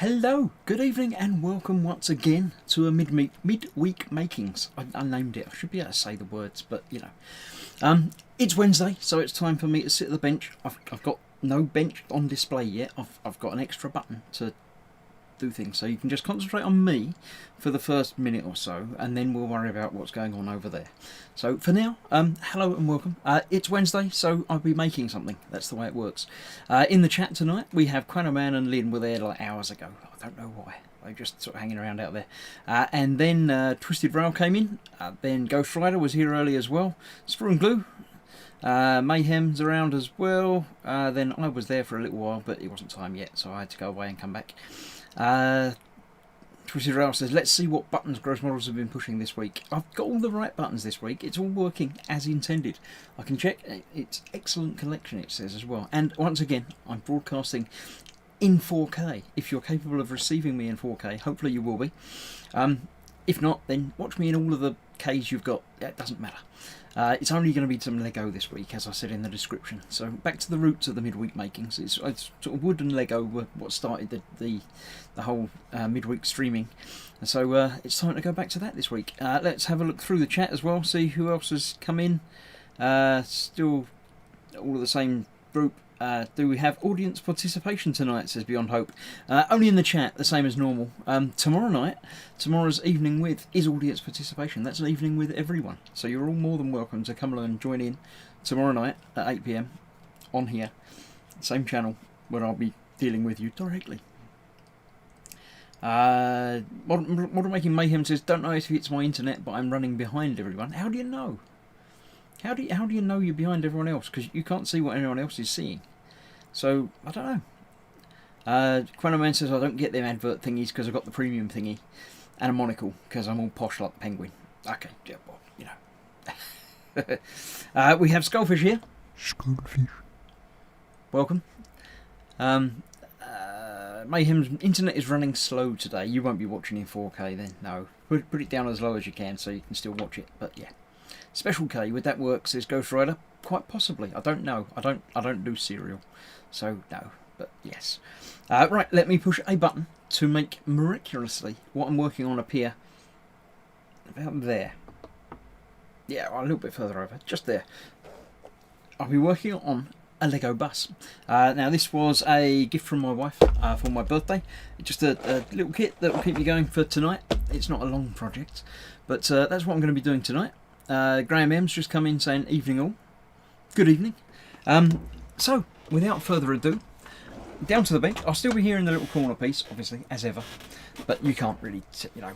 Hello, good evening, and welcome once again to a midweek makings. I named it. I should be able to say the words, but you know, it's Wednesday, so it's time for me to sit at the bench. I've got no bench on display yet. I've got an extra button to do things, so you can just concentrate on me for the first minute or so, and then we'll worry about what's going on over there. So for now, hello and welcome. It's Wednesday, so I'll be making something. That's the way it works. In the chat tonight, we have Quanoman and Lynn were there like hours ago. I don't know why. They're just sort of hanging around out there. And then Twisted Rail came in. Then Ghost Rider was here early as well. Sprue and Glue. Mayhem's around as well. Then I was there for a little while, but it wasn't time yet, so I had to go away and come back. Twisted Rail says, let's see what buttons Gross Models have been pushing this week. I've got all the right buttons this week. It's all working as intended. I can check. It's excellent collection, it says as well. And once again, I'm broadcasting in 4K. If you're capable of receiving me in 4K, hopefully you will be. If not, then watch me in all of the Ks you've got. It doesn't matter. It's only going to be some Lego this week, as I said in the description. So back to the roots of the midweek makings. It's sort of wood and Lego were what started the whole midweek streaming. And so it's time to go back to that this week. Let's have a look through the chat as well, see who else has come in. Still all of the same group. Do we have audience participation tonight, says Beyond Hope. Only in the chat, the same as normal. Tomorrow's evening with is audience participation. That's an evening with everyone. So you're all more than welcome to come along and join in tomorrow night at 8 PM on here. Same channel where I'll be dealing with you directly. Model Making Mayhem says, don't know if it's my internet, but I'm running behind everyone. How do you know? How do you know you're behind everyone else? Because you can't see what anyone else is seeing. So, I don't know. Quanoman says, I don't get them advert thingies because I've got the premium thingy. And a monocle because I'm all posh like the penguin. Okay, yeah, well, you know. We have Skullfish here. Skullfish. Welcome. Mayhem's internet is running slow today. You won't be watching in 4K then, no. Put it down as low as you can so you can still watch it, but yeah. Special K, would that work, says Ghost Rider? Quite possibly. I don't know. I don't do serial. So no, but yes. Right, let me push a button to make miraculously what I'm working on appear about there. Yeah, a little bit further over, just there. I'll be working on a Lego bus. Now this was a gift from my wife for my birthday. Just a little kit that will keep me going for tonight. It's not a long project, but that's what I'm going to be doing tonight. Graham M's just come in saying evening all. Good evening. So without further ado, down to the bench. I'll still be here in the little corner piece, obviously, as ever, but you can't really, you know,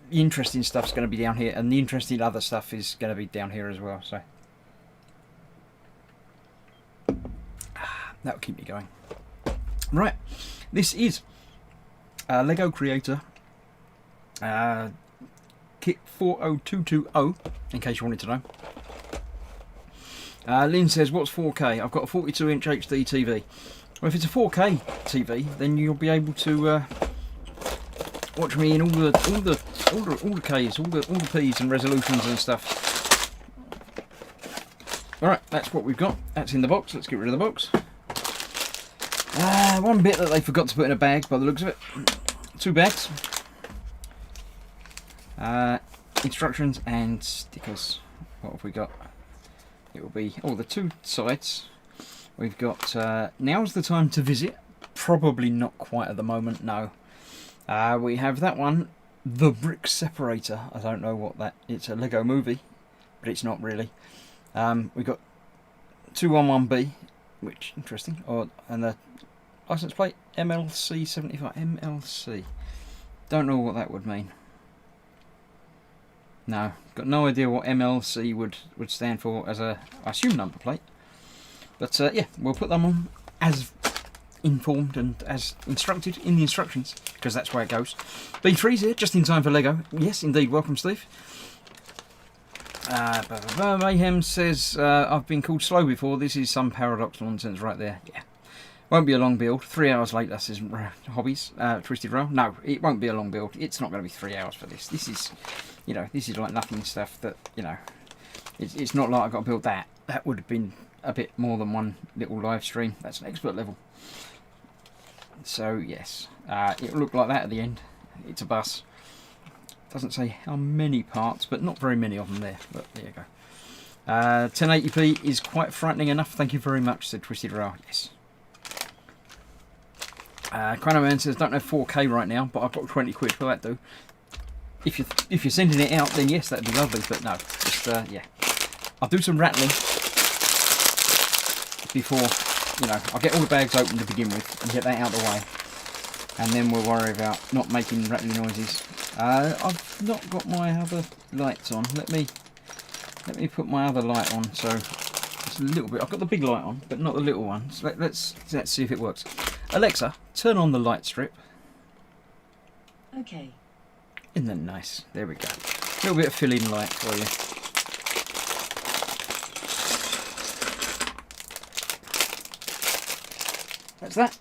the interesting stuff's going to be down here, and the interesting other stuff is going to be down here as well, so that'll keep me going. Right, this is Lego Creator Kit 40220, in case you wanted to know. Lynn says, what's 4K? I've got a 42-inch HD TV. Well, if it's a 4K TV, then you'll be able to watch me in all the Ks, all the Ps and resolutions and stuff. All right, that's what we've got. That's in the box. Let's get rid of the box. One bit that they forgot to put in a bag, by the looks of it. 2 bags. Instructions and stickers. What have we got? It will be the 2 sides. We've got now's the time to visit. Probably not quite at the moment, no. We have that one, the brick separator. I don't know what that. It's a Lego movie, but it's not really. We've got 211B, which interesting. And the license plate MLC 75 MLC. Don't know what that would mean. No, got no idea what MLC would stand for as I assume number plate. But yeah, we'll put them on as informed and as instructed in the instructions, because that's where it goes. B3's here, just in time for Lego. Yes, indeed. Welcome, Steve. Mayhem says, I've been called slow before. This is some paradox nonsense right there. Yeah. Won't be a long build. 3 hours late, that's his hobbies. Twisted Rail. No, it won't be a long build. It's not going to be 3 hours for this. This is, you know, this is like nothing stuff that, you know, it's not like I've got to build that. That would have been a bit more than one little live stream. That's an expert level. So yes, it'll look like that at the end. It's a bus. Doesn't say how many parts, but not very many of them there. But there you go. 1080p is quite frightening enough. Thank you very much, said Twisted Rail. Yes. Chronoman says, don't have 4K right now, but I've got 20 quid. Will that do? If you're sending it out, then yes, that'd be lovely. But no, just yeah. I'll do some rattling before, you know, I'll get all the bags open to begin with and get that out of the way, and then we'll worry about not making rattling noises. I've not got my other lights on. Let me put my other light on. So it's a little bit. I've got the big light on, but not the little one. So let's see if it works. Alexa, turn on the light strip. Okay. Isn't that nice? There we go. A little bit of fill-in light for you. That's that.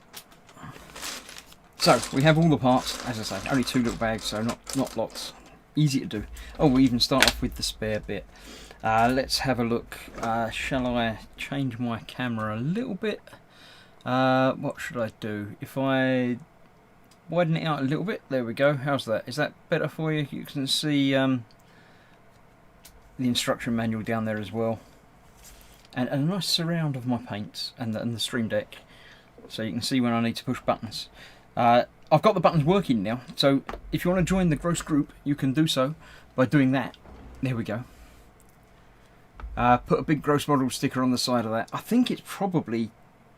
So we have all the parts, as I say, only 2 little bags, so not lots. Easy to do. Oh, we even start off with the spare bit. Let's have a look. Shall I change my camera a little bit? What should I do? If I widen it out a little bit, there we go. How's that? Is that better for you? You can see the instruction manual down there as well, and a nice surround of my paints and the Stream Deck, so you can see when I need to push buttons. I've got the buttons working now, so if you want to join the Gross group, you can do so by doing that. There we go. Put a big Gross model sticker on the side of that. I think it's probably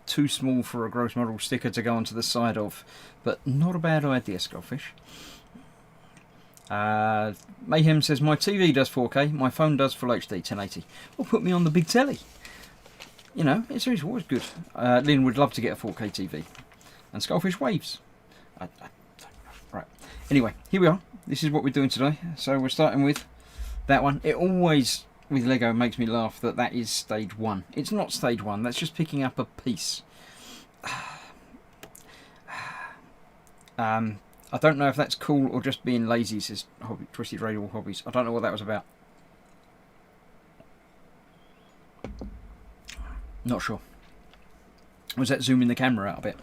too small for a Gross model sticker to go onto the side of, but not a bad idea, Skullfish. Mayhem says, my TV does 4K, my phone does Full HD 1080. Well, put me on the big telly. You know, it's always good. Lynn would love to get a 4K TV. And Skullfish waves. Right. Anyway, here we are. This is what we're doing today. So we're starting with that one. It always, with Lego, makes me laugh that is stage 1. It's not stage 1. That's just picking up a piece. I don't know if that's cool or just being lazy, says Twisted Radio Hobbies. I don't know what that was about. Not sure. Was that zooming the camera out a bit?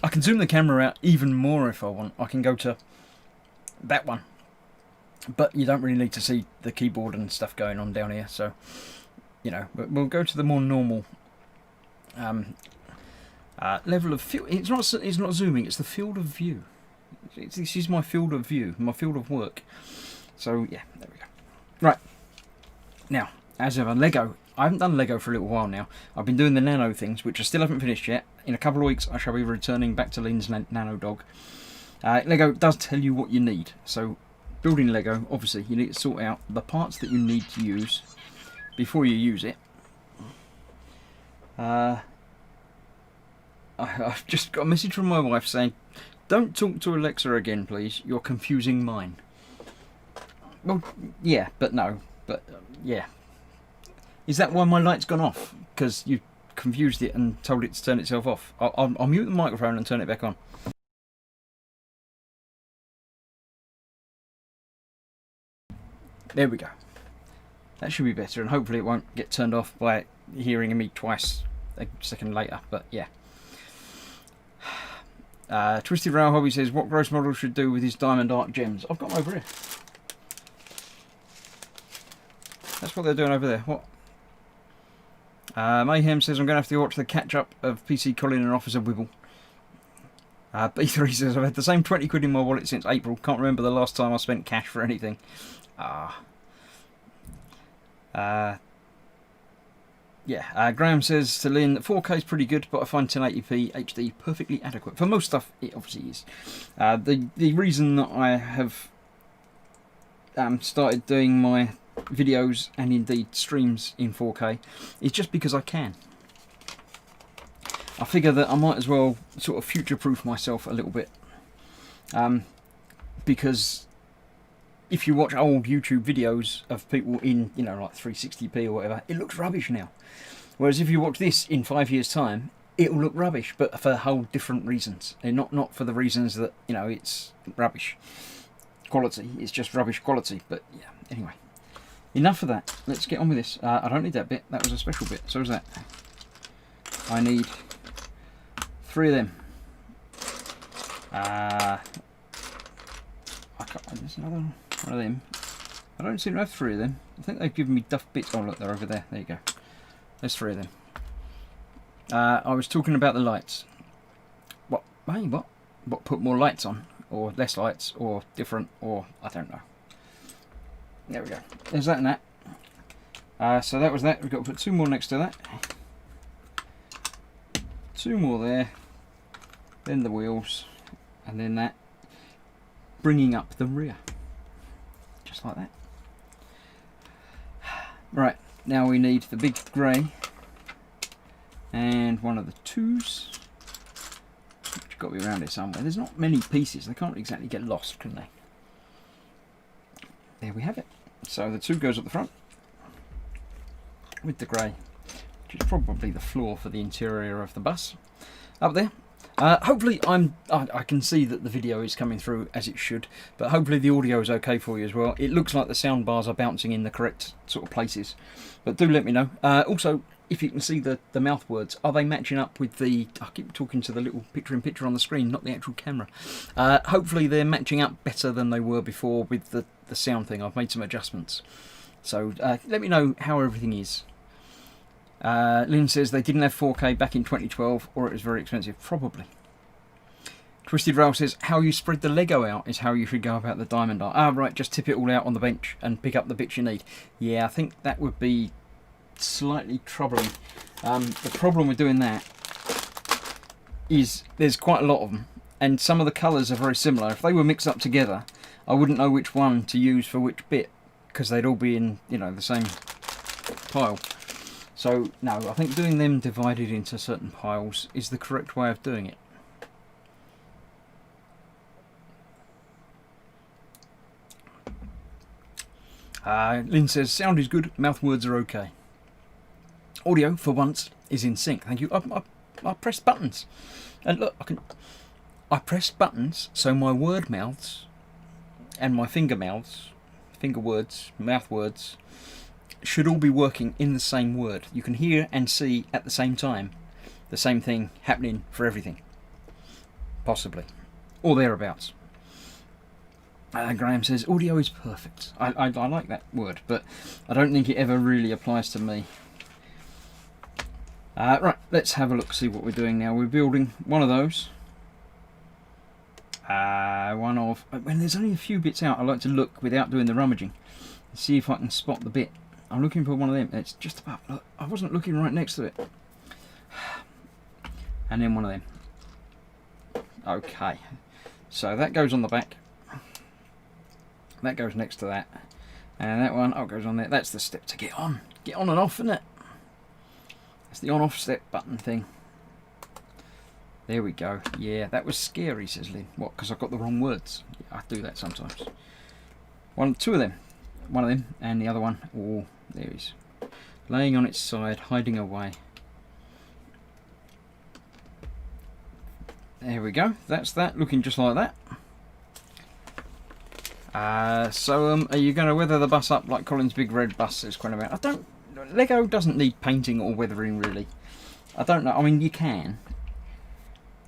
I can zoom the camera out even more if I want. I can go to that one. But you don't really need to see the keyboard and stuff going on down here. So, you know, but we'll go to the more normal level of field. It's not zooming, it's the field of view. This is my field of view, my field of work. So, yeah, there we go. Right. Now, as ever, Lego. I haven't done Lego for a little while now. I've been doing the nano things, which I still haven't finished yet. In a couple of weeks, I shall be returning back to Lynn's nano dog. Lego does tell you what you need. So, building Lego, obviously, you need to sort out the parts that you need to use before you use it. I've just got a message from my wife saying, don't talk to Alexa again, please. You're confusing mine. Well, yeah, but no. But, yeah. Is that why my light's gone off? Because you confused it and told it to turn itself off. I'll mute the microphone and turn it back on. There we go. That should be better, and hopefully it won't get turned off by hearing me twice a second later, but yeah. Twisted Rail Hobby says, what Gross model should do with his diamond arc gems? I've got them over here. That's what they're doing over there. What? Mayhem says, I'm going to have to watch the catch-up of PC Colin and Officer Wibble. B3 says, I've had the same 20 quid in my wallet since April. Can't remember the last time I spent cash for anything. Yeah, Graham says to Lynn, 4K is pretty good, but I find 1080p HD perfectly adequate. For most stuff, it obviously is. The reason that I have started doing my videos and indeed streams in 4K is just because I can. I figure that I might as well sort of future-proof myself a little bit, because if you watch old YouTube videos of people in, you know, like 360p or whatever, it looks rubbish now. Whereas if you watch this in 5 years' time, it will look rubbish, but for whole different reasons, and not for the reasons that, you know, it's rubbish quality. It's just rubbish quality. But yeah, anyway. Enough of that. Let's get on with this. I don't need that bit. That was a special bit. So is that. I need 3 of them. There's another one of them. I don't seem to have 3 of them. I think they've given me duff bits. Oh look, they're over there. There you go. There's 3 of them. I was talking about the lights. What? Hey, what? What? Put more lights on, or less lights, or different, or I don't know. There we go. There's that and that. So that was that. We've got to put 2 more next to that. 2 more there. Then the wheels, and then that. Bringing up the rear, just like that. Right, now we need the big grey and one of the 2s, which got to be around here somewhere. There's not many pieces, they can't exactly get lost, can they? There we have it. So the 2 goes up the front with the grey, which is probably the floor for the interior of the bus. Up there. Hopefully I can see that the video is coming through as it should, but hopefully the audio is okay for you as well. It looks like the sound bars are bouncing in the correct sort of places, but do let me know. Also, if you can see the mouth words, are they matching up with the... I keep talking to the little picture-in-picture on the screen, not the actual camera. Hopefully they're matching up better than they were before with the sound thing. I've made some adjustments. So let me know how everything is. Lynn says they didn't have 4K back in 2012, or it was very expensive. Probably. Twisted Rail says how you spread the Lego out is how you should go about the diamond art. Ah, right, just tip it all out on the bench and pick up the bits you need. Yeah, I think that would be slightly troubling. The problem with doing that is there's quite a lot of them, and some of the colours are very similar. If they were mixed up together, I wouldn't know which one to use for which bit, because they'd all be in, you know, the same pile. So, no, I think doing them divided into certain piles is the correct way of doing it. Lynn says, sound is good, mouth words are okay. Audio, for once, is in sync. Thank you. I pressed buttons. And look, I pressed buttons so my word mouths and my finger mouths, finger words, mouth words, should all be working in the same word. You can hear and see at the same time the same thing happening for everything. Possibly. Or thereabouts. Graham says, audio is perfect. I like that word, but I don't think it ever really applies to me. Right, let's have a look, see what we're doing now. We're building one of those. When there's only a few bits out, I like to look without doing the rummaging. And see if I can spot the bit. I'm looking for one of them. It's just about... Look, I wasn't looking right next to it. And then one of them. Okay. So that goes on the back. That goes next to that. And that one, goes on there. That's the step to get on. Get on and off, isn't it? That's the on-off step button thing. There we go. Yeah, that was scary, says Lynn. What, because I've got the wrong words? Yeah, I do that sometimes. Two of them. One of them, and the other one. Oh, there he is. Laying on its side, hiding away. There we go. That's that, looking just like that. Are you going to weather the bus up like Colin's big red bus, says Quentin? Lego doesn't need painting or weathering, really. I don't know. I mean, you can.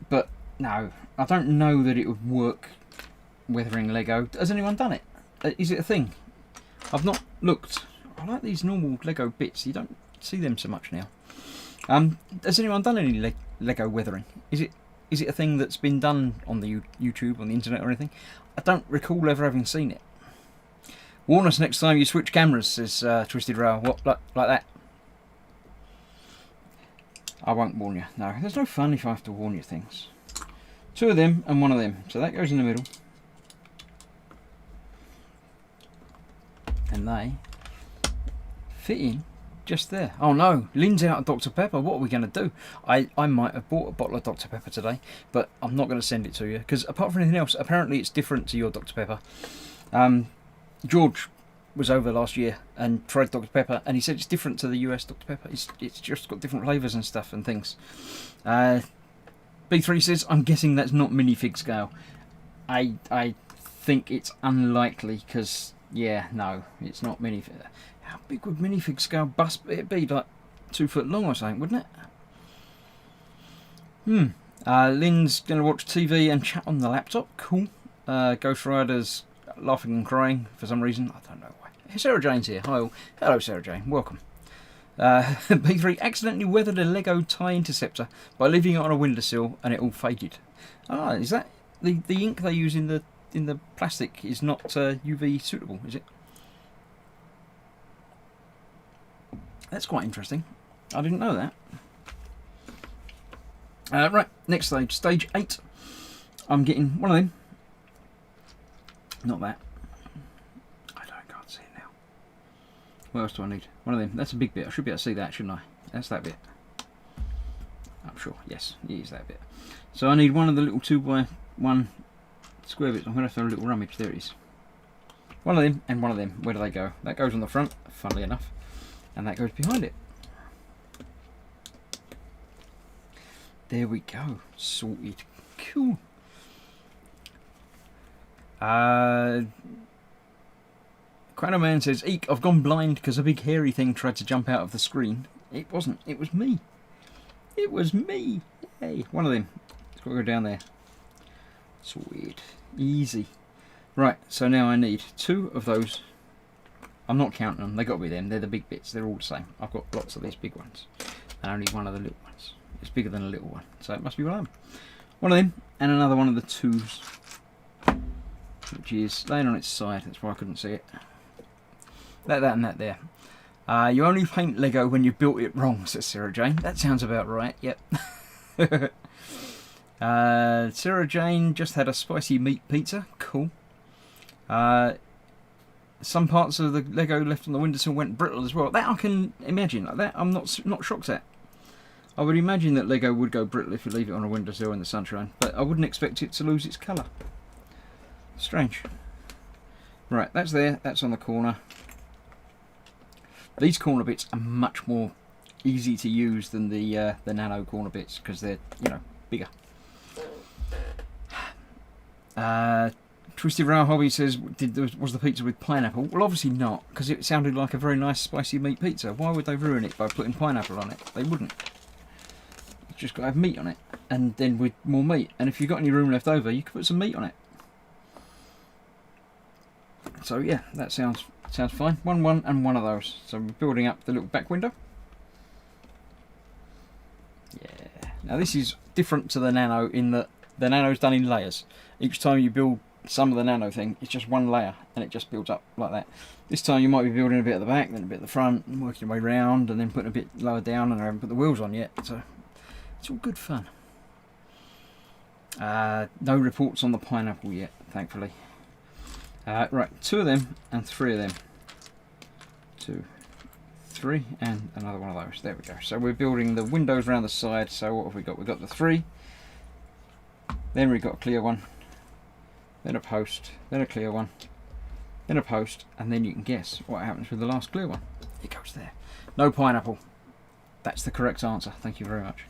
But, no. I don't know that it would work weathering Lego. Has anyone done it? Is it a thing? I've not looked. I like these normal Lego bits. You don't see them so much now. Has anyone done any Lego weathering? Is it a thing that's been done on the YouTube, on the internet or anything? I don't recall ever having seen it. Warn us next time you switch cameras, says Twisted Rail. What, like that? I won't warn you. No, there's no fun if I have to warn you things. Two of them and one of them. So that goes in the middle. And they fit in just there. Oh no, Lynn's out of Dr. Pepper. What are we going to do? I might have bought a bottle of Dr. Pepper today, but I'm not going to send it to you, because apart from anything else, apparently it's different to your Dr. Pepper. George was over last year and tried Dr. Pepper, and he said it's different to the US Dr. Pepper. It's just got different flavours and stuff and things. B3 says, I'm guessing that's not minifig scale. I think it's unlikely, because, yeah, no, it's not minifig. How big would minifig scale bus be? It'd be like 2 foot long or something, wouldn't it? Lynn's going to watch TV and chat on the laptop. Cool. Ghost Rider's laughing and crying for some reason. I don't know why. Sarah Jane's here. Hi all. Hello, Sarah Jane. Welcome. B3 accidentally weathered a Lego tie interceptor by leaving it on a windowsill and it all faded. Ah, is that the ink they use in the plastic is not UV suitable, is it? That's quite interesting. I didn't know that. Right, next stage. Stage 8. I'm getting one of them. Not that. Can't see it now. What else do I need? One of them. That's a big bit. I should be able to see that, shouldn't I? That's that bit. I'm sure. Yes, it is that bit. So I need one of the little 2x1 square bits. I'm going to have to have a little rummage. There it is. One of them and one of them. Where do they go? That goes on the front, funnily enough. And that goes behind it. There we go. Sorted. Cool. Crano Man says, "Eek, I've gone blind because a big hairy thing tried to jump out of the screen." It wasn't. It was me. It was me. Hey, one of them. It's got to go down there. Sweet. Easy. Right, so now I need 2 of those. I'm not counting them. They've got to be them. They're the big bits. They're all the same. I've got lots of these big ones. And only one of the little ones. It's bigger than a little one. So it must be one of them. One of them and another one of the 2s. Which is laying on its side. That's why I couldn't see it. That and that there. You only paint Lego when you built it wrong, says Sarah Jane. That sounds about right. Yep. Sarah Jane just had a spicy meat pizza. Cool. Some parts of the Lego left on the windowsill went brittle as well. That I can imagine. Like that I'm not shocked at. I would imagine that Lego would go brittle if you leave it on a windowsill in the sunshine, but I wouldn't expect it to lose its colour. Strange. Right, that's there. That's on the corner. These corner bits are much more easy to use than the nano corner bits because they're, you know, bigger. Twisted Rail Hobby says, was the pizza with pineapple? Well, obviously not, because it sounded like a very nice spicy meat pizza. Why would they ruin it by putting pineapple on it? They wouldn't. It's just got to have meat on it, and then with more meat. And if you've got any room left over, you could put some meat on it. So yeah, that sounds fine. One, and one of those. So we're building up the little back window. Yeah. Now this is different to the nano in that the nano's done in layers. Each time you build some of the nano thing, it's just one layer and it just builds up like that. This time you might be building a bit at the back, then a bit at the front, and working your way round, and then putting a bit lower down, and I haven't put the wheels on yet. So it's all good fun. No reports on the pineapple yet, thankfully. Right, 2 of them and 3 of them. 2, 3, and another one of those. There we go. So we're building the windows around the side. So what have we got? We've got the 3. Then we've got a clear one. Then a post. Then a clear one. Then a post. And then you can guess what happens with the last clear one. It goes there. No pineapple. That's the correct answer. Thank you very much.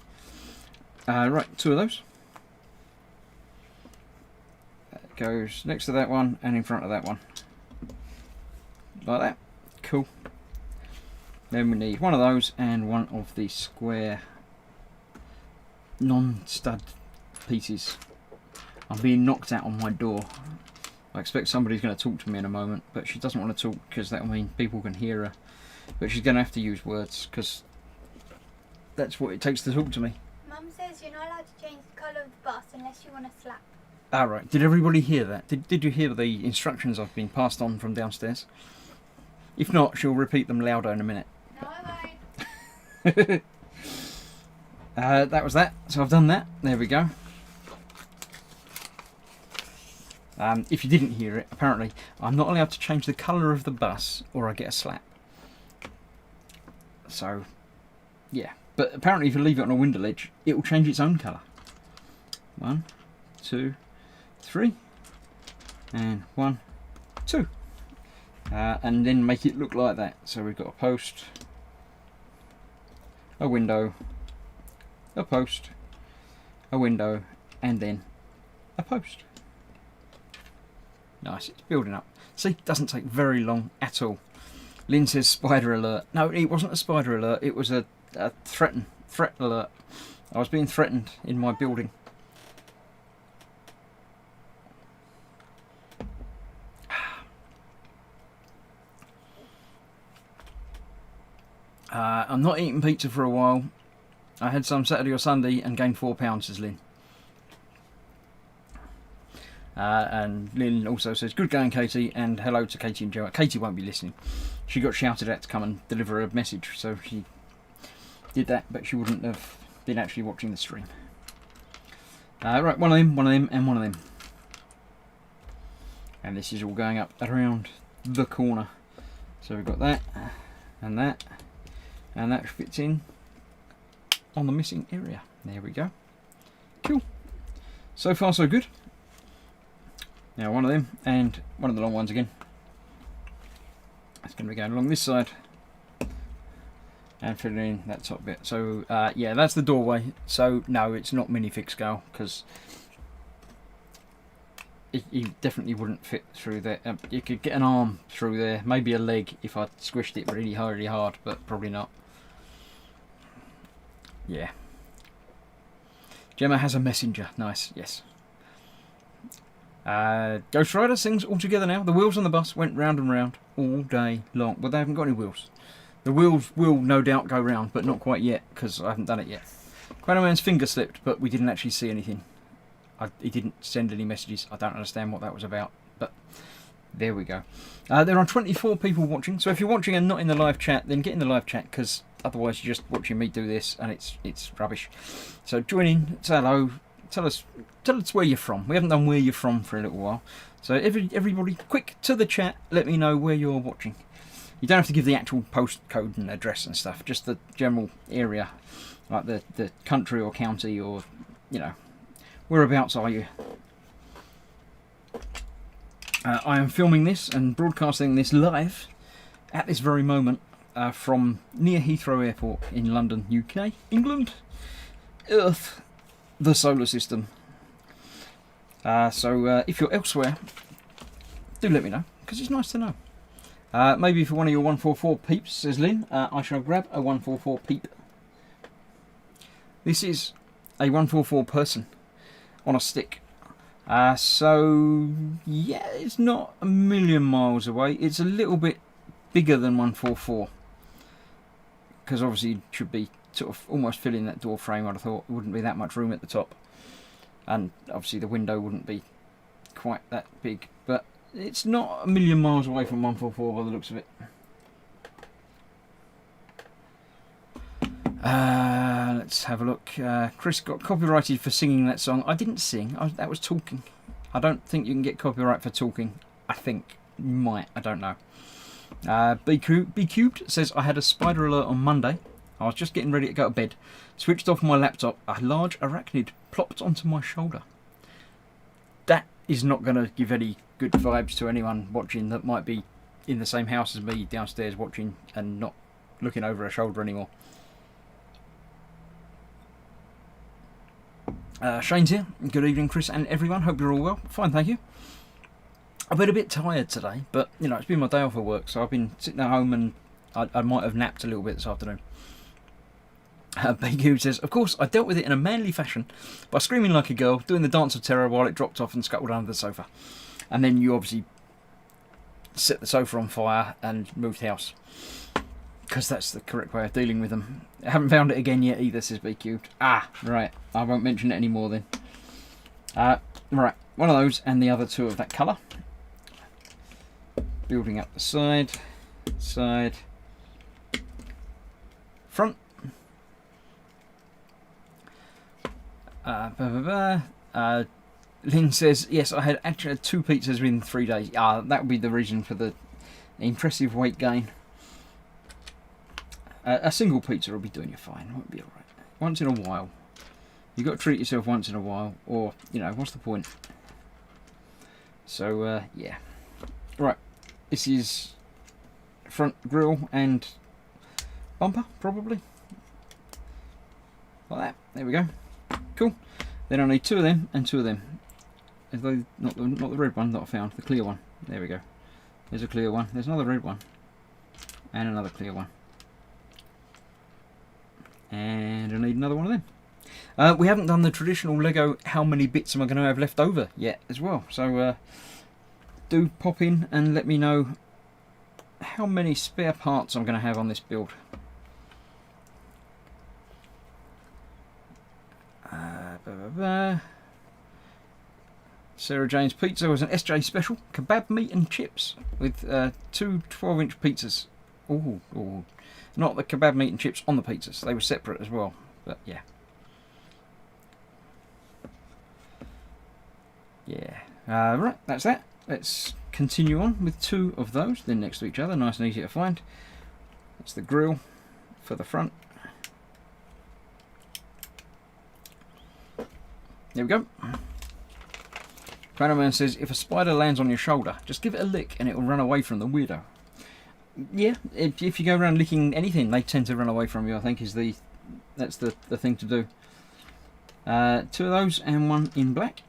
Right, 2 of those. That goes next to that one and in front of that one. Like that. Cool. Then we need one of those and one of the square non-stud pieces. I'm being knocked out on my door. I expect somebody's going to talk to me in a moment, but she doesn't want to talk because that will mean people can hear her. But she's going to have to use words because that's what it takes to talk to me. Mum says you're not allowed to change the colour of the bus unless you want to slap. Alright, did everybody hear that? Did you hear the instructions I've been passed on from downstairs? If not, she'll repeat them louder in a minute. No, I won't. That was that. So I've done that. There we go. If you didn't hear it, apparently I'm not allowed to change the colour of the bus or I get a slap. So, yeah. But apparently if you leave it on a window ledge, it will change its own colour. 1, 2, 3. And 1, 2. And then make it look like that. So we've got a post, a window, a post, a window, and then a post. Nice, it's building up. See, doesn't take very long at all. Lynn says spider alert. No, it wasn't a spider alert, it was a threat alert. I was being threatened in my building. I'm not eating pizza for a while. I had some Saturday or Sunday and gained 4 pounds, says Lynn. And Lynn also says, good going, Katie, and hello to Katie and Joe. Katie won't be listening. She got shouted at to come and deliver a message, so she did that, but she wouldn't have been actually watching the stream. Right, one of them, and one of them. And this is all going up around the corner. So we've got that, and that fits in on the missing area. There we go. Cool. So far so good. Now one of them and one of the long ones again. It's going to be going along this side and filling in that top bit. So yeah, that's the doorway. So no, it's not minifig scale because it definitely wouldn't fit through there. You could get an arm through there, maybe a leg if I squished it really hard, but probably not. Yeah. Gemma has a messenger. Nice, yes. Ghost Rider sings all together now. The wheels on the bus went round and round all day long. Well, they haven't got any wheels. The wheels will no doubt go round, but not quite yet because I haven't done it yet. Quano Man's finger slipped, but we didn't actually see anything. He didn't send any messages. I don't understand what that was about, but there we go. There are 24 people watching, so if you're watching and not in the live chat, then get in the live chat because otherwise you're just watching me do this and it's rubbish. So join in, say hello, tell us where you're from. We haven't done where you're from for a little while, so everybody, quick to the chat. Let me know where you're watching. You don't have to give the actual postcode and address and stuff, just the general area, like the country or county or, you know, whereabouts are you? I am filming this and broadcasting this live at this very moment from near Heathrow Airport in London, UK, England, Earth, the solar system. So if you're elsewhere, do let me know, because it's nice to know. Maybe for one of your 144 peeps, says Lynn, I shall grab a 144 peep. This is a 144 person on a stick. So yeah, it's not a million miles away. It's a little bit bigger than 144 because obviously it should be sort of almost filling that door frame. I'd have thought it wouldn't be that much room at the top, and obviously the window wouldn't be quite that big, but it's not a million miles away from 144 by the looks of it. Let's have a look. Chris got copyrighted for singing that song. I didn't sing. That was talking. I don't think you can get copyright for talking. I think you might. I don't know. B Cubed says, I had a spider alert on Monday. I was just getting ready to go to bed. Switched off my laptop. A large arachnid plopped onto my shoulder. That is not going to give any good vibes to anyone watching that might be in the same house as me downstairs watching and not looking over her shoulder anymore. Shane's here. Good evening, Chris and everyone. Hope you're all well. Fine, thank you. I've been a bit tired today, but you know, it's been my day off of work, so I've been sitting at home and I might have napped a little bit this afternoon. Bagu says, of course, I dealt with it in a manly fashion by screaming like a girl, doing the dance of terror while it dropped off and scuttled under the sofa. And then you obviously set the sofa on fire and moved house. Because that's the correct way of dealing with them. I haven't found it again yet either, says B Cubed. Ah, right. I won't mention it anymore then. Right, one of those and the other two of that colour. Building up the side, front. Lynn says, yes, I had actually had 2 pizzas within 3 days. That would be the reason for the impressive weight gain. A single pizza will be doing you fine. It won't be alright. Once in a while. You've got to treat yourself once in a while, or, you know, what's the point? So, yeah. Right. This is front grille and bumper, probably. Like that. There we go. Cool. Then I need 2 of them and 2 of them. Not the red one that I found, the clear one. There we go. There's a clear one. There's another red one. And another clear one. And I need another one of them. We haven't done the traditional Lego how many bits am I going to have left over yet as well. So do pop in and let me know how many spare parts I'm going to have on this build. Sarah Jane's Pizza was an SJ special. Kebab meat and chips with 2 12-inch pizzas. Oh, not the kebab meat and chips on the pizzas. They were separate as well. But yeah. Yeah. Right, that's that. Let's continue on with 2 of those. They're next to each other. Nice and easy to find. That's the grill for the front. There we go. Man says, if a spider lands on your shoulder, just give it a lick and it will run away from the weirdo. Yeah, if you go around licking anything, they tend to run away from you, I think that's the thing to do. 2 of those and 1 in black.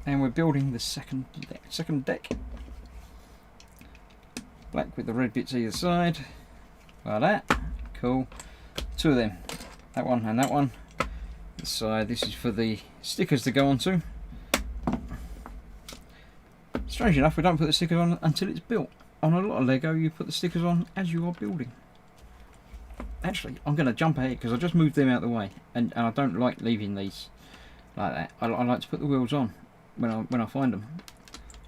And we're building the second deck. Black with the red bits either side. Like that. Cool. 2 of them. That one and that one. This side, this is for the stickers to go onto. Strange enough, we don't put the stickers on until it's built. On a lot of Lego, you put the stickers on as you are building. Actually, I'm going to jump ahead because I just moved them out of the way, and I don't like leaving these like that. I like to put the wheels on when I find them,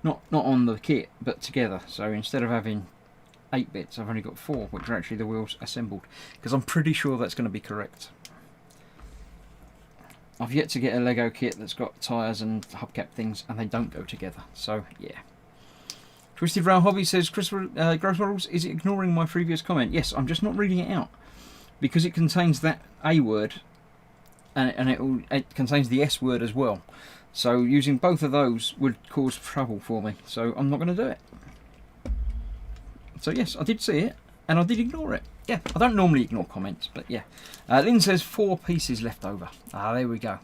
not on the kit, but together. So instead of having 8 bits, I've only got 4, which are actually the wheels assembled, because I'm pretty sure that's going to be correct. I've yet to get a Lego kit that's got tyres and hubcap things, and they don't go together. So, yeah. Twisted Rail Hobby says, Gross Models, is it ignoring my previous comment? Yes, I'm just not reading it out. Because it contains that A word, and it contains the S word as well. So, using both of those would cause trouble for me. So, I'm not going to do it. So, yes, I did see it, and I did ignore it. Yeah, I don't normally ignore comments, but yeah. Lynn says 4 pieces left over. There we go.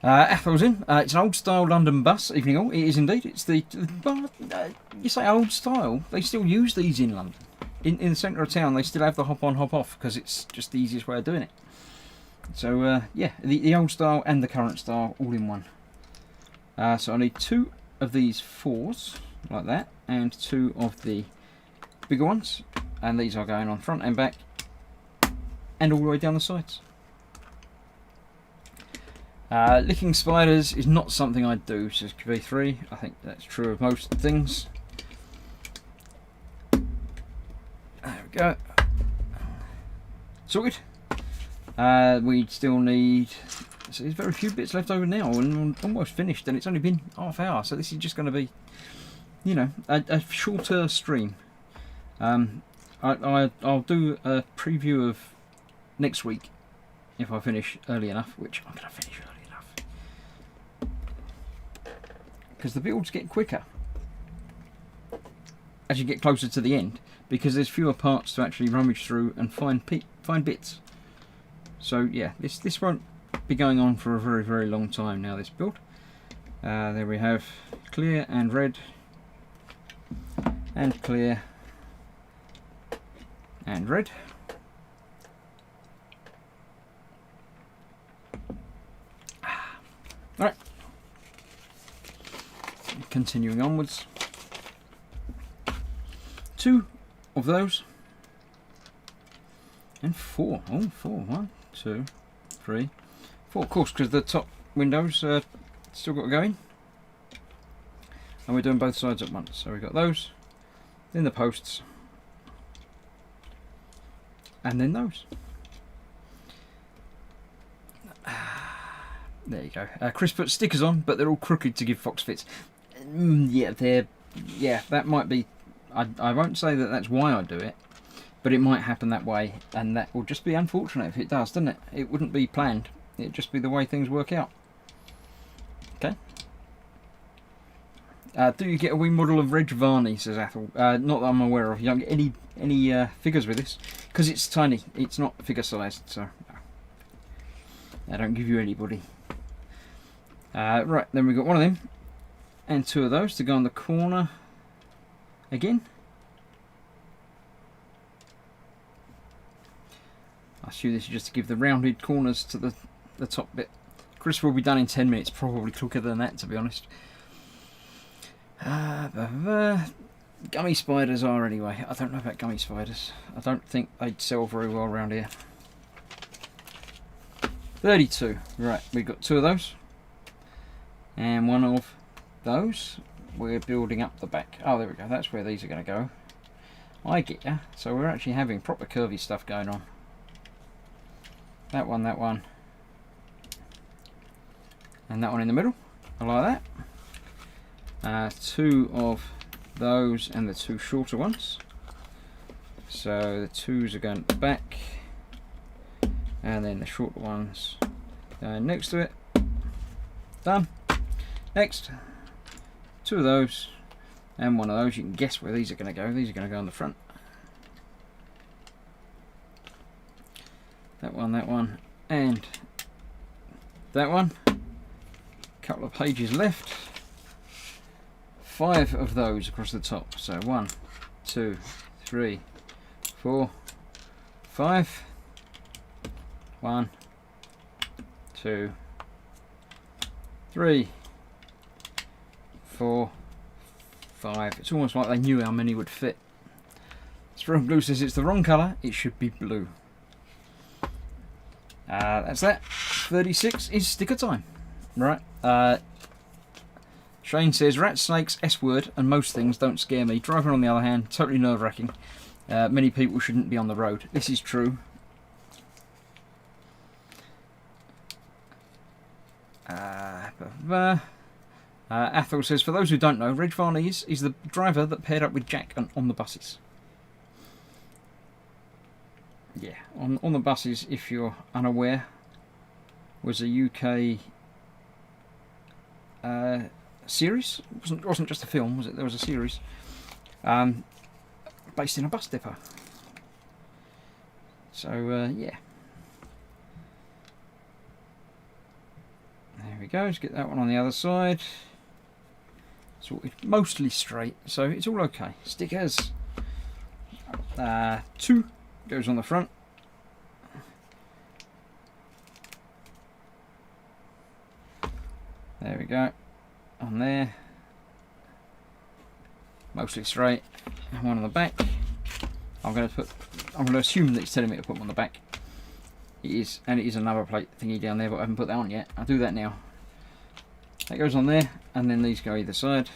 Athel's in. It's an old-style London bus, evening all. It is indeed. It's you say old style, they still use these in London. In the centre of town, they still have the hop-on, hop-off, because it's just the easiest way of doing it. So, yeah, the old style and the current style all in one. So I need 2 of these 4s, like that, and 2 of the bigger ones. And these are going on front and back and all the way down the sides. Licking spiders is not something I do, says QB3. I think that's true of most things. There we go. Sorted. We still need... So there's very few bits left over now, and almost finished, and it's only been half hour, so this is just going to be, you know, a shorter stream. I'll do a preview of next week if I finish early enough, which I'm going to finish early enough. Because the builds get quicker as you get closer to the end, because there's fewer parts to actually rummage through and find bits. So yeah, this won't be going on for a very, very long time now, this build. There we have clear and red and clear and red. Alright. Continuing onwards. 2 of those. And 4. Oh, 4. 1, 2, 3, 4. Of course, because the top windows still got to go in. And we're doing both sides at once. So we've got those. Then the posts. And then those. There you go. Chris put stickers on, but they're all crooked to give Fox fits. Yeah, that might be... I won't say that that's why I do it, but it might happen that way, and that will just be unfortunate if it does, doesn't it? It wouldn't be planned. It'd just be the way things work out. Okay. Do you get a wee model of Reg Varney, says Athel. Not that I'm aware of. You don't get any figures with this, because it's tiny. It's not figure sized, so no. I don't give you anybody. Right, then we've got 1 of them, and 2 of those to go on the corner again. I assume this is just to give the rounded corners to the top bit. Chris will be done in 10 minutes, probably quicker than that, to be honest. Gummy spiders are anyway. I don't know about gummy spiders. I don't think they'd sell very well around here. 32. Right, we've got 2 of those. And 1 of those. We're building up the back. Oh, there we go. That's where these are going to go. I get ya. So we're actually having proper curvy stuff going on. That one. And that one in the middle. I like that. 2 of those and the 2 shorter ones. So the 2s are going at the back. And then the shorter ones going next to it. Done. Next. 2 of those. And 1 of those. You can guess where these are going to go. These are going to go on the front. That one, and that one. Couple of pages left. 5 of those across the top. So 1, 2, 3, 4, 5. 1, 2, 3, 4, 5. It's almost like they knew how many would fit. Strong Blue says it's the wrong colour, it should be blue. That's that. 36 is sticker time. Right. Shane says rat, snakes, S word and most things don't scare me. Driving on the other hand, totally nerve wracking. Many people shouldn't be on the road. This is true. Athel says, for those who don't know, Reg Varney is the driver that paired up with Jack on the buses. Yeah, on the buses, if you're unaware, was a UK series. It wasn't just a film, was it? There was a series based in a bus depot. So, yeah. There we go, let's get that one on the other side. Sorted mostly straight, so it's all okay. Stickers. 2 goes on the front. There we go. On there. Mostly straight. And 1 on the back. I'm going to assume that it's telling me to put them on the back. It is, and it is a number plate thingy down there, but I haven't put that on yet. I'll do that now. That goes on there, and then these go either side.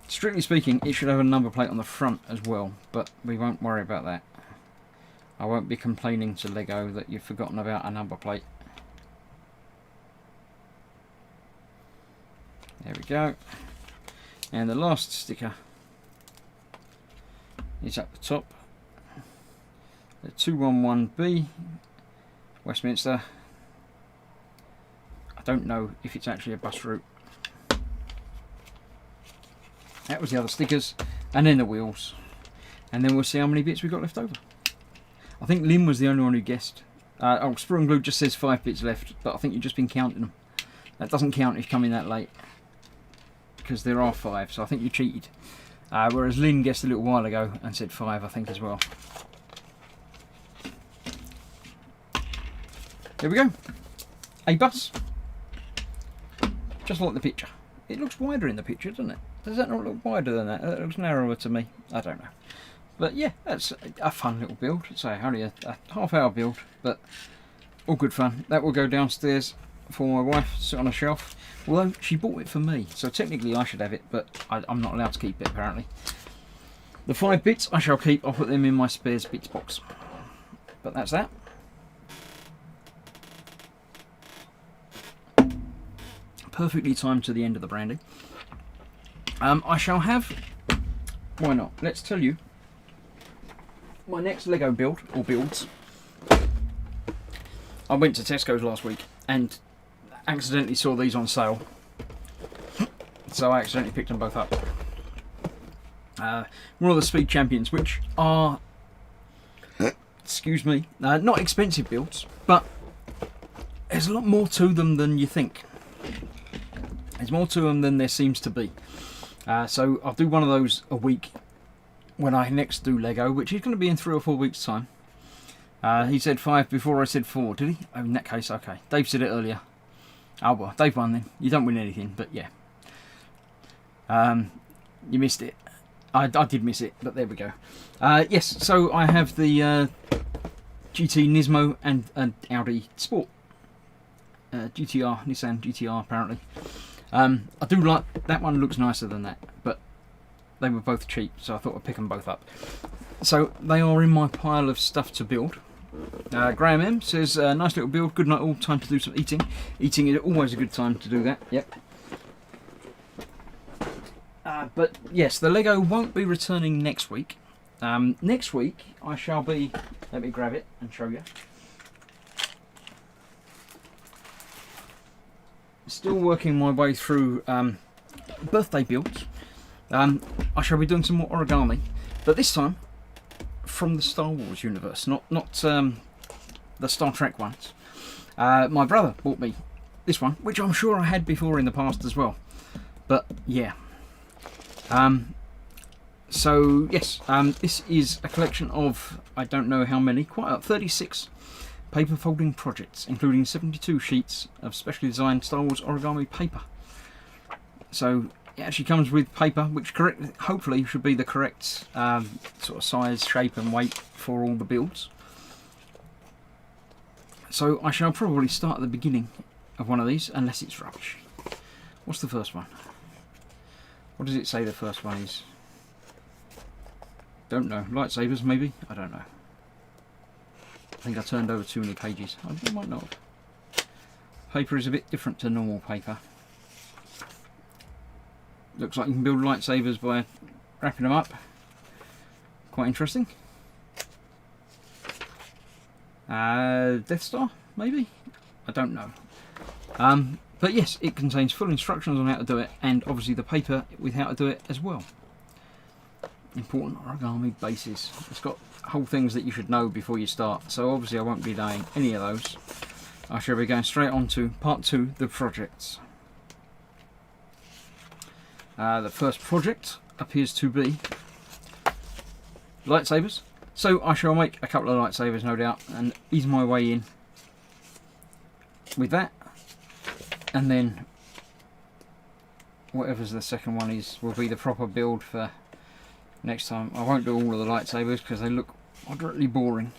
Strictly speaking, it should have a number plate on the front as well, but we won't worry about that. I won't be complaining to Lego that you've forgotten about a number plate. There we go. And the last sticker is up the top. The 211B, Westminster. I don't know if it's actually a bus route. That was the other stickers, and then the wheels, and then we'll see how many bits we've got left over. I think Lynn was the only one who guessed. Oh, Sprue and Glue just says 5 bits left, but I think you've just been counting them. That doesn't count if you come in that late, because there are 5, so I think you cheated. Whereas Lynn guessed a little while ago and said 5, I think, as well. There we go. A bus. Just like the picture. It looks wider in the picture, doesn't it? Does that not look wider than that? It looks narrower to me. I don't know. But yeah, that's a fun little build. It's only a half-hour build, but all good fun. That will go downstairs for my wife to sit on a shelf. Although she bought it for me, so technically I should have it, but I'm not allowed to keep it apparently. The 5 bits I shall keep. I'll put them in my spares bits box. But that's that. Perfectly timed to the end of the brandy. I shall have, why not, let's tell you my next Lego build, or builds. I went to Tesco's last week and accidentally saw these on sale, so I accidentally picked them both up. One of the Speed Champions, which are, excuse me, not expensive builds, but there's a lot more to them than you think. There's more to them than there seems to be. So I'll do one of those a week when I next do Lego, which is going to be in 3 or 4 weeks' time. He said 5 before I said 4, did he? Oh, in that case, okay. Dave said it earlier. Oh well, Dave won then. You don't win anything, but yeah. You missed it. I did miss it, but there we go. Yes, so I have the GT Nismo and an Audi Sport. GTR, Nissan GTR apparently. I do like, that one looks nicer than that, but they were both cheap, so I thought I'd pick them both up. So they are in my pile of stuff to build. Graham M says, nice little build, good night all, time to do some eating. Eating is always a good time to do that, yep. But yes, the Lego won't be returning next week. Next week I shall be, let me grab it and show you. Still working my way through birthday builds. I shall be doing some more origami, but this time from the Star Wars universe, not the Star Trek ones. My brother bought me this one, which I'm sure I had before in the past as well. But yeah. So yes, this is a collection of, I don't know how many, quite 36 paper folding projects, including 72 sheets of specially designed Star Wars origami paper. So it actually comes with paper, which hopefully should be the correct sort of size, shape and weight for all the builds. So I shall probably start at the beginning of one of these, unless it's rubbish. What's the first one? What does it say the first one is? Don't know. Lightsabers maybe? I don't know. I think I turned over too many pages. I might not. Paper is a bit different to normal paper. Looks like you can build lightsabers by wrapping them up. Quite interesting. Death Star, maybe? I don't know. But yes, it contains full instructions on how to do it, and obviously the paper with how to do it as well. Important origami bases. It's got whole things that you should know before you start, so obviously I won't be doing any of those. I shall be going straight on to part 2, the projects. The first project appears to be lightsabers. So I shall make a couple of lightsabers, no doubt, and ease my way in with that. And then whatever's the second one is will be the proper build for next time. I won't do all of the lightsabers because they look moderately boring.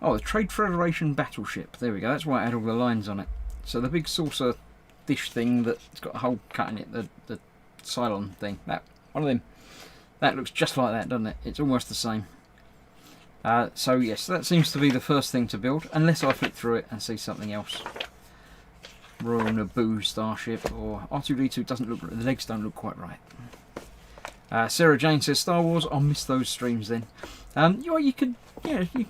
Oh, the Trade Federation battleship. There we go. That's why I had all the lines on it. So the big saucer dish thing that's got a hole cut in it, the Cylon thing, that one of them. That looks just like that, doesn't it? It's almost the same. So yes, that seems to be the first thing to build, unless I flick through it and see something else. Royal Naboo starship, or R2-D2 doesn't look, the legs don't look quite right. Sarah Jane says Star Wars. I'll miss those streams then. You could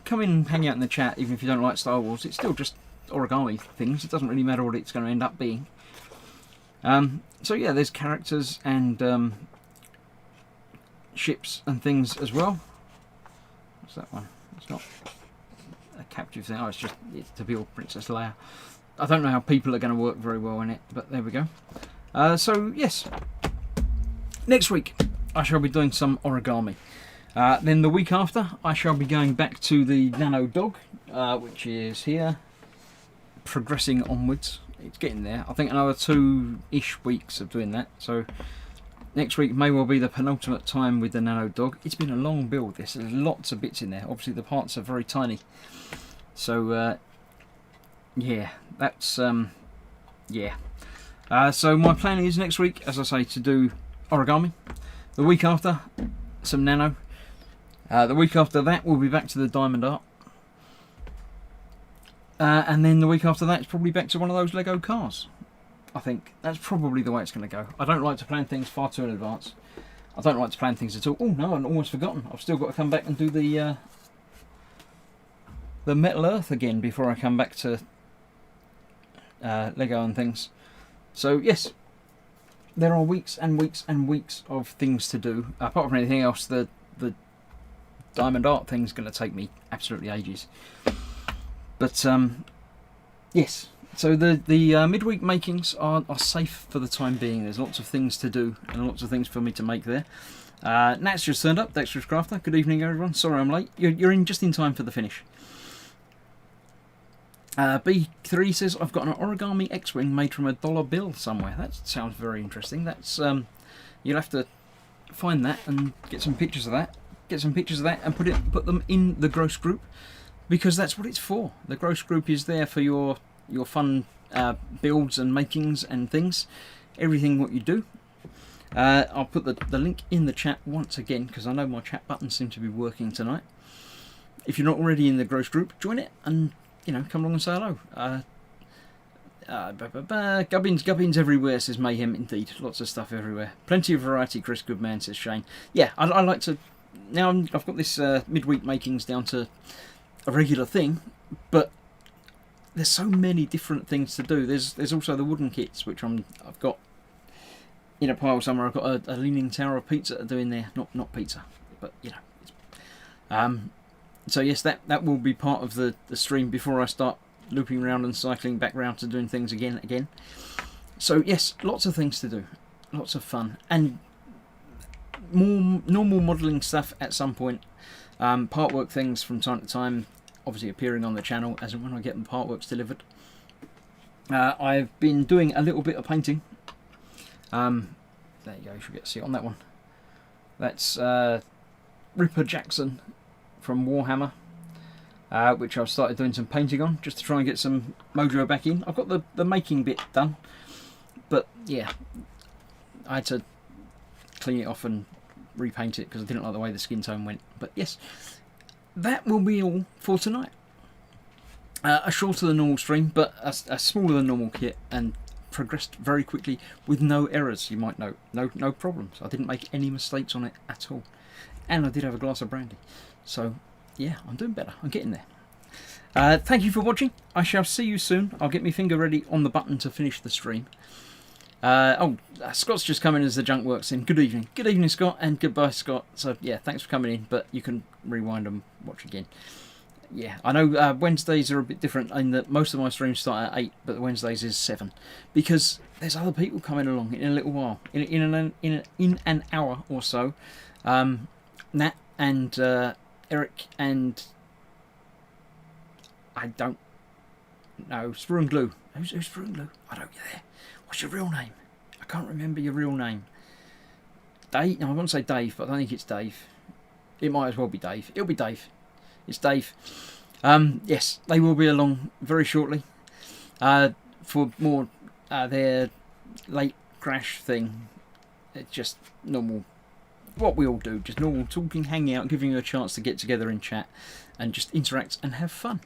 come in and hang out in the chat even if you don't like Star Wars. It's still just origami things. It doesn't really matter what it's going to end up being. So yeah, there's characters and ships and things as well. What's that one? It's not a captive thing. Oh, it's to build Princess Leia. I don't know how people are going to work very well in it, but there we go. So yes, next week I shall be doing some origami. Then the week after I shall be going back to the Nano Dog, which is here, progressing onwards. It's getting there. I think another 2-ish weeks of doing that. So next week may well be the penultimate time with the Nano Dog. It's been a long build this. There's lots of bits in there. Obviously the parts are very tiny. So yeah, that's yeah. So my plan is next week, as I say, to do origami. The week after, some Nano. The week after that, we'll be back to the diamond art. And then the week after that, it's probably back to one of those Lego cars. I think that's probably the way it's going to go. I don't like to plan things far too in advance. I don't like to plan things at all. Oh no, I've almost forgotten. I've still got to come back and do the Metal Earth again before I come back to Lego and things. So yes, there are weeks and weeks and weeks of things to do. Apart from anything else, the diamond art thing's going to take me absolutely ages. But yes, so the midweek makings are safe for the time being. There's lots of things to do and lots of things for me to make there. Nat's just turned up, Dexterous Crafter. Good evening, everyone. Sorry I'm late. You're in just in time for the finish. B3 says, I've got an origami X-Wing made from a dollar bill somewhere. That sounds very interesting. That's you'll have to find that and get some pictures of that. get some pictures of that, and put them in the Gross group, because that's what it's for. The Gross group is there for your fun builds and makings and things, everything what you do. I'll put the link in the chat once again, because I know my chat buttons seem to be working tonight. If you're not already in the Gross group, join it and come along and say hello. Gubbins everywhere, says Mayhem. Indeed, lots of stuff everywhere. Plenty of variety, Chris Goodman, says Shane. Yeah, I like to. Now I've got this midweek makings down to a regular thing, but there's so many different things to do. There's also the wooden kits, which I've got in a pile somewhere. I've got a leaning tower of pizza to do in there. Not pizza, but so yes, that will be part of the stream before I start looping around and cycling back round to doing things again. So yes, lots of things to do, lots of fun, and more normal modelling stuff at some point. Part work things from time to time, obviously appearing on the channel as and when I get the part works delivered. I've been doing a little bit of painting. There you go, you should get to see it on that one. That's Ripper Jackson from Warhammer. Which I've started doing some painting on, just to try and get some mojo back in. I've got the making bit done, but yeah, I had to clean it off and repaint it because I didn't like the way the skin tone went. But yes, that will be all for tonight. A shorter than normal stream, but a smaller than normal kit, and progressed very quickly with no errors, you might note. No problems. I didn't make any mistakes on it at all. And I did have a glass of brandy. So yeah, I'm doing better. I'm getting there. Thank you for watching. I shall see you soon. I'll get my finger ready on the button to finish the stream. Scott's just come in as the junk works in. Good evening. Good evening, Scott, and goodbye, Scott. So yeah, thanks for coming in, but you can rewind and watch again. Yeah, I know Wednesdays are a bit different in that most of my streams start at 8, but Wednesdays is 7. Because there's other people coming along in a little while. In an hour or so. Nat and Eric and I don't know, Sprunglu. Who's Sprunglu? I don't get there. What's your real name? I can't remember your real name. Dave? No, I want to say Dave, but I don't think it's Dave. It might as well be Dave. It'll be Dave. It's Dave. Yes, they will be along very shortly for more their late crash thing. It's just normal. What we all do, just normal talking, hanging out, giving you a chance to get together and chat and just interact and have fun.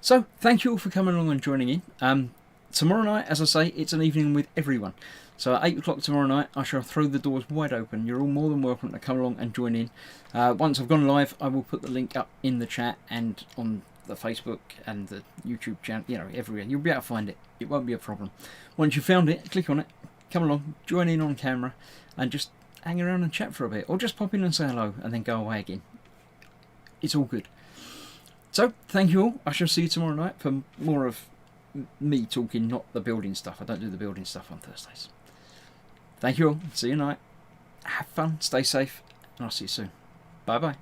So thank you all for coming along and joining in. Tomorrow night, as I say, it's an evening with everyone. So at 8 o'clock tomorrow night, I shall throw the doors wide open. You're all more than welcome to come along and join in. Once I've gone live, I will put the link up in the chat and on the Facebook and the YouTube channel, everywhere. You'll be able to find it. It won't be a problem. Once you've found it, click on it, come along, join in on camera, and just hang around and chat for a bit, or just pop in and say hello and then go away again. It's all good. So thank you all. I shall see you tomorrow night for more of me talking, not the building stuff. I don't do the building stuff on Thursdays. Thank you all. See you tonight. Have fun, stay safe, and I'll see you soon. Bye bye.